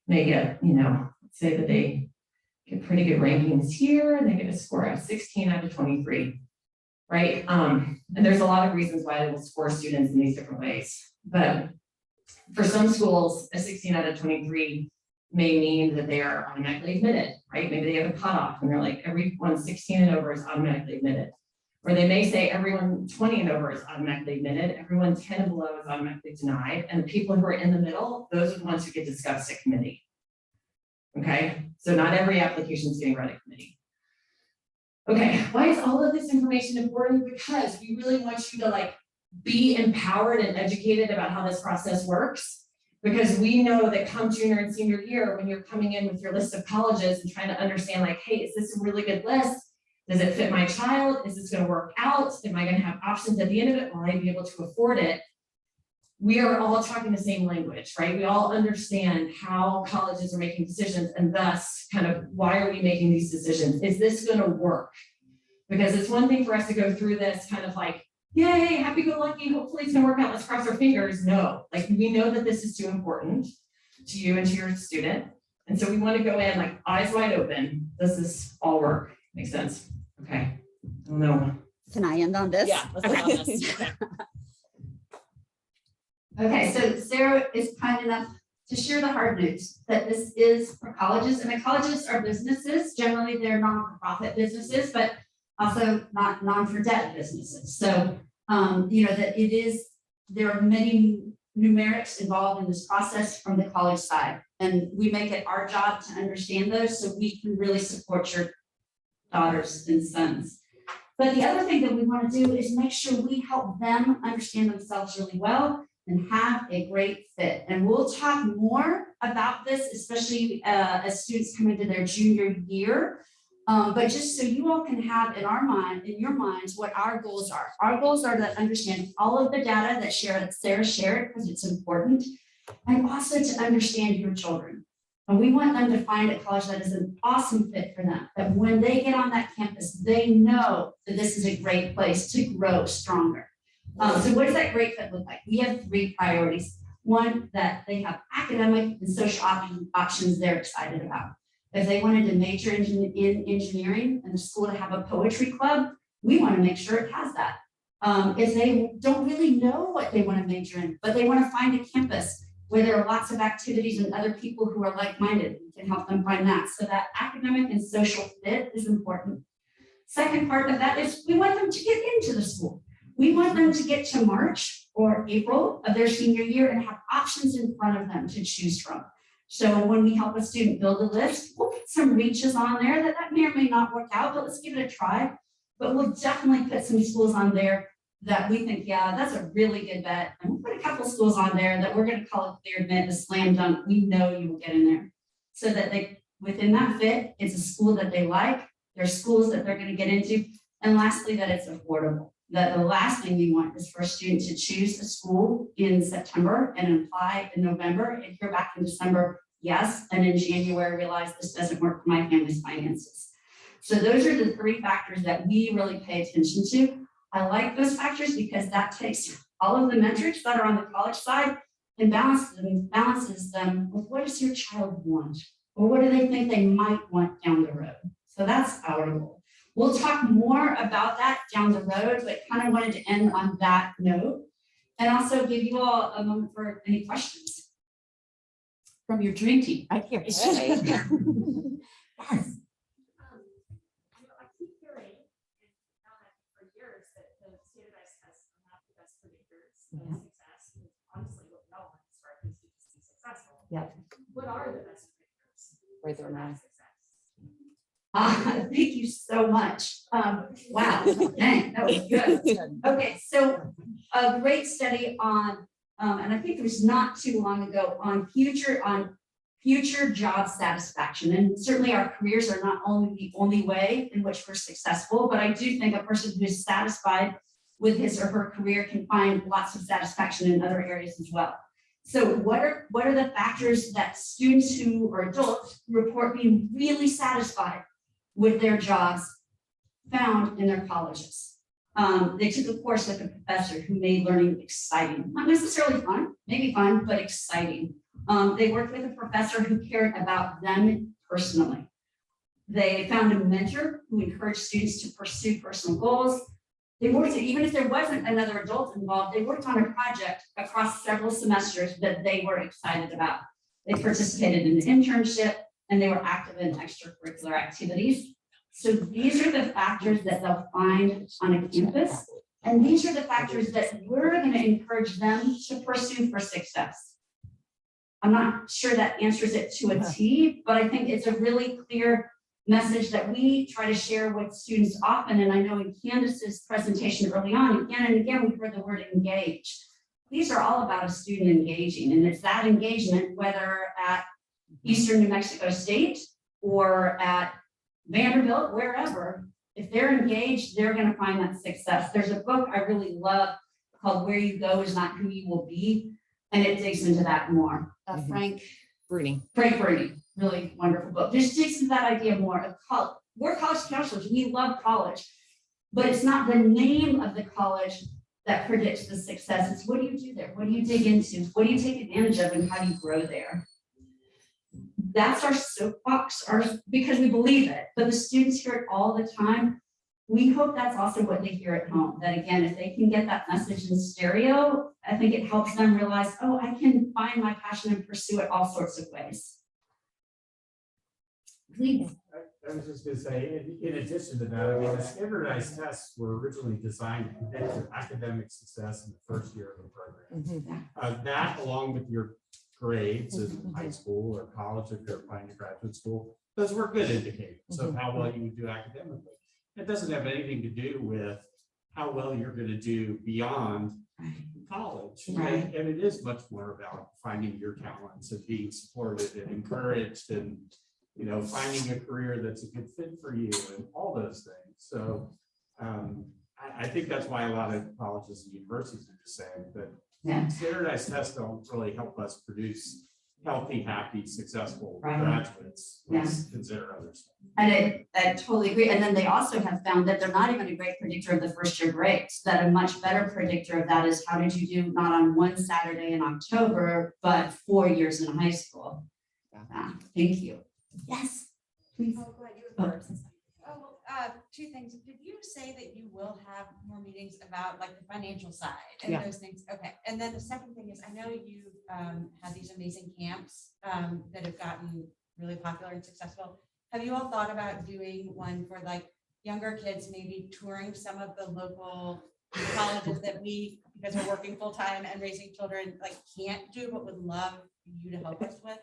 may get, you know, say that they get pretty good rankings here, and they get a score of 16 out of 23, right? And there's a lot of reasons why they will score students in these different ways. But for some schools, a 16 out of 23 may mean that they are automatically admitted, right? Maybe they have a cutoff and they're like, everyone 16 and over is automatically admitted. Or they may say everyone 20 and over is automatically admitted, everyone 10 and below is automatically denied, and the people who are in the middle, those are the ones who get discussed at committee. Okay, so not every application is getting read at committee. Okay, why is all of this information important? Because we really want you to like be empowered and educated about how this process works. Because we know that come junior and senior year, when you're coming in with your list of colleges and trying to understand like, hey, is this a really good list? Does it fit my child? Is this going to work out? Am I going to have options at the end of it? Will I be able to afford it? We are all talking the same language, right? We all understand how colleges are making decisions, and thus kind of why are we making these decisions? Is this going to work? Because it's one thing for us to go through this kind of like, yay, happy-go-lucky, hopefully it's gonna work out, let's cross our fingers. No, like we know that this is too important to you and to your student. And so we wanna go in like eyes wide open. This is all work, makes sense? Okay, I don't know. Can I end on this? Yeah, let's end on this. Okay. Okay, so Sarah is kind enough to share the hard news that this is for colleges, and the colleges are businesses. Generally, they're non-profit businesses, but also not non-for-debt businesses. So, you know, that it is, there are many numerics involved in this process from the college side, and we make it our job to understand those so we can really support your daughters and sons. But the other thing that we want to do is make sure we help them understand themselves really well and have a great fit. And we'll talk more about this, especially as students come into their junior year. But just so you all can have in your minds, what our goals are. Our goals are to understand all of the data that Sarah shared, because it's important, and also to understand your children. And we want them to find a college that is an awesome fit for them, that when they get on that campus, they know that this is a great place to grow stronger. So what does that great fit look like? We have 3 priorities. One, that they have academic and social options they're excited about. If they wanted to major in engineering and the school to have a poetry club, we want to make sure it has that. If they don't really know what they want to major in, but they want to find a campus where there are lots of activities and other people who are like-minded, we can help them find that. So that academic and social fit is important. Second part of that is we want them to get into the school. We want them to get to March or April of their senior year and have options in front of them to choose from. So when we help a student build a list, we'll put some reaches on there that may or may not work out, but let's give it a try. But we'll definitely put some schools on there that we think, yeah, that's a really good bet. And we'll put a couple schools on there that we're going to call a clear admit, a slam dunk. We know you will get in there. So that they, within that fit, it's a school that they like. There's schools that they're going to get into. And lastly, that it's affordable. That the last thing we want is for a student to choose a school in September and apply in November and hear back in December, yes, and in January realize this doesn't work for my family's finances. So those are the 3 factors that we really pay attention to. I like those factors because that takes all of the metrics that are on the college side and balances them with what does your child want, or what do they think they might want down the road. So that's our goal. We'll talk more about that down the road, but kind of wanted to end on that note and also give you all a moment for any questions from your dream team. I hear. Yes. I keep hearing, and now that for years that the standardized tests are not the best predictors of success. Honestly, what we all want is for our kids to be successful. Yeah. What are the best predictors? Right there for now. that success? Thank you so much. Wow, dang, that was good. Okay, so a great study on, and I think it was not too long ago, on future job satisfaction. And certainly our careers are not only the only way in which we're successful, but I do think a person who is satisfied with his or her career can find lots of satisfaction in other areas as well. So what are the factors that students who or adults report being really satisfied with their jobs found in their colleges? They took a course with a professor who made learning exciting, not necessarily fun, maybe fun, but exciting. They worked with a professor who cared about them personally. They found a mentor who encouraged students to pursue personal goals. They worked, even if there wasn't another adult involved, they worked on a project across several semesters that they were excited about. They participated in an internship and they were active in extracurricular activities. So these are the factors that they'll find on a campus. And these are the factors that we're going to encourage them to pursue for success. I'm not sure that answers it to a T, but I think it's a really clear message that we try to share with students often. And I know in Candace's presentation early on, again and again, we heard the word engage. These are all about a student engaging, and it's that engagement, whether at Eastern New Mexico State or at Vanderbilt, wherever, if they're engaged, they're going to find that success. There's a book I really love called Where You Go Is Not Who You Will Be, and it digs into that more. Frank Bruni, really wonderful book. Just digs into that idea more of college. We're college counselors, we love college, but it's not the name of the college that predicts the success. It's what do you do there? What do you dig into? What do you take advantage of, and how do you grow there? That's our soapbox, because we believe it, but the students hear it all the time. We hope that's also what they hear at home, that again, if they can get that message in stereo, I think it helps them realize, oh, I can find my passion and pursue it all sorts of ways. Please. I was just gonna say, in addition to that, I mean, the standardized tests were originally designed to predict academic success in the first year of the program. That, along with your grades in high school or college, if you're applying to graduate school, those were good indicators of how well you would do academically. It doesn't have anything to do with how well you're going to do beyond college. Right. And it is much more about finding your talents and being supported and encouraged and, you know, finding a career that's a good fit for you and all those things. So I think that's why a lot of colleges and universities are just saying that standardized tests don't really help us produce healthy, happy, successful graduates. Let's consider others. And I totally agree. And then they also have found that they're not even a great predictor of the first year grades, that a much better predictor of that is how did you do not on one Saturday in October, but 4 years in high school. Thank you. Yes, please. Oh, glad you were first. Two things. Did you say that you will have more meetings about like the financial side and those things? Okay. And then the second thing is, I know you've had these amazing camps that have gotten really popular and successful. Have you all thought about doing one for like younger kids, maybe touring some of the local colleges that we, because we're working full time and raising children, like can't do, but would love you to help us with?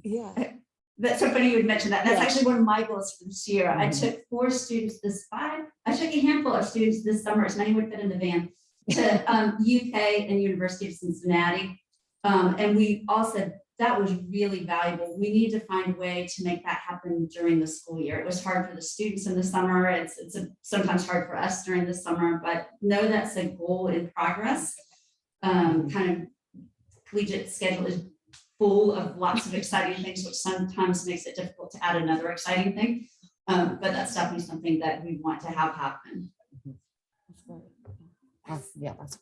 Yeah. That's so funny you would mention that. That's actually one of my goals for this year. I took I took a handful of students this summer, as many would fit in the van, to UK and University of Cincinnati. And we all said that was really valuable. We need to find a way to make that happen during the school year. It was hard for the students in the summer. It's sometimes hard for us during the summer, but know that's a goal in progress. Kind of collegiate schedule is full of lots of exciting things, which sometimes makes it difficult to add another exciting thing. But that's definitely something that we want to have happen. Do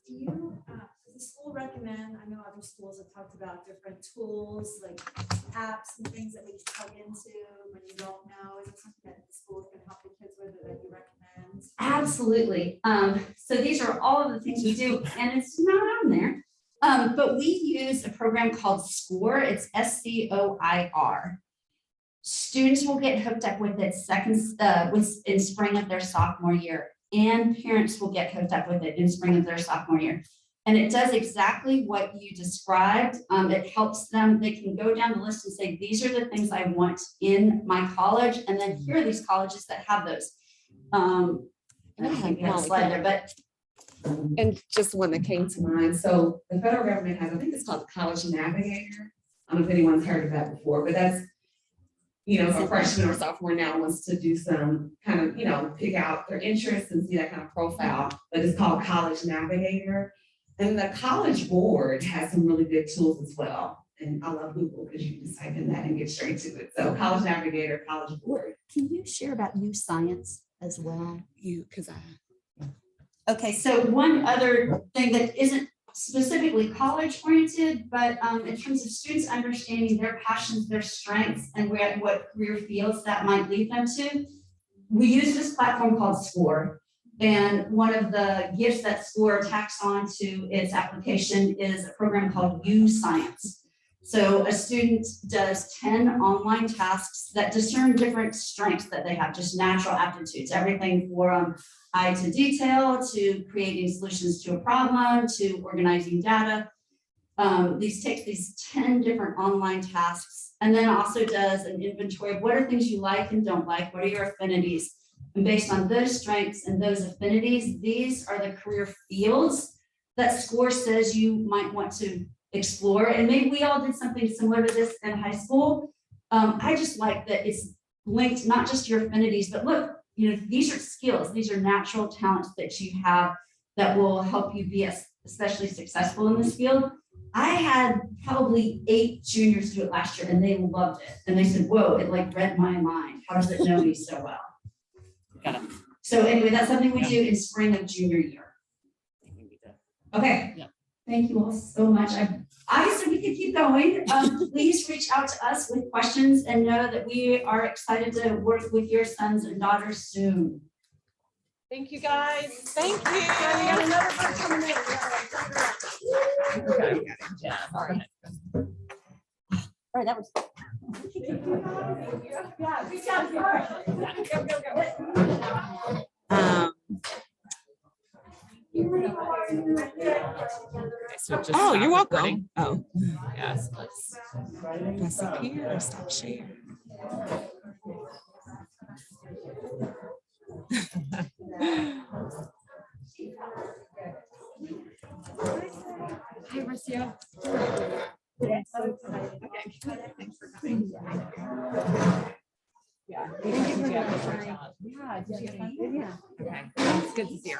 you, does the school recommend, I know other schools have talked about different tools, like apps and things that we can plug into when you don't know, is it something that the schools can help the kids with or that you recommend? Absolutely. So these are all of the things we do, and it's not on there. But we use a program called SCORE. It's SCOIR. Students will get hooked up with it in spring of their sophomore year, and parents will get hooked up with it in spring of their sophomore year. And it does exactly what you described. It helps them, they can go down the list and say, these are the things I want in my college. And then here are these colleges that have those. I think we have a slide there, but And just one that came to mind. So the federal government has, I think it's called the College Navigator. I don't know if anyone's heard of that before, but that's, you know, if a freshman or sophomore now wants to do some kind of, you know, pick out their interests and see that kind of profile, but it's called College Navigator. And the College Board has some really good tools as well. And I love Google because you just type in that and get straight to it. So College Navigator, College Board. Can you share about new science as well? Because okay, so one other thing that isn't specifically college oriented, but in terms of students understanding their passions, their strengths, and what career fields that might lead them to, we use this platform called SCORE. And one of the gifts that SCORE tacks on to its application is a program called U Science. So a student does 10 online tasks that discern different strengths that they have, just natural aptitudes, everything from eye to detail, to creating solutions to a problem, to organizing data. These takes these 10 different online tasks, and then also does an inventory of what are things you like and don't like, what are your affinities? And based on those strengths and those affinities, these are the career fields that SCORE says you might want to explore. And maybe we all did something similar to this in high school. I just like that it's linked not just to your affinities, but look, you know, these are skills, these are natural talents that you have that will help you be especially successful in this field. I had probably 8 juniors do it last year and they loved it. And they said, whoa, it like read my mind. How does it know me so well? Got it. So anyway, that's something we do in spring of junior year. Okay. Yeah. Thank you all so much. Obviously, we could keep going. Please reach out to us with questions and know that we are excited to work with your sons and daughters soon. Thank you, guys. Thank you. We got another bird coming in. Okay. Yeah, all right. All right, that was. Yeah, we got Oh, you're welcome. Oh, yes. Let's press up here or stop share. Hi, Marcia. Thanks for coming. Yeah. Yeah. Did you have a great job? Yeah. Did you have fun? Yeah. Okay. It's good to see her.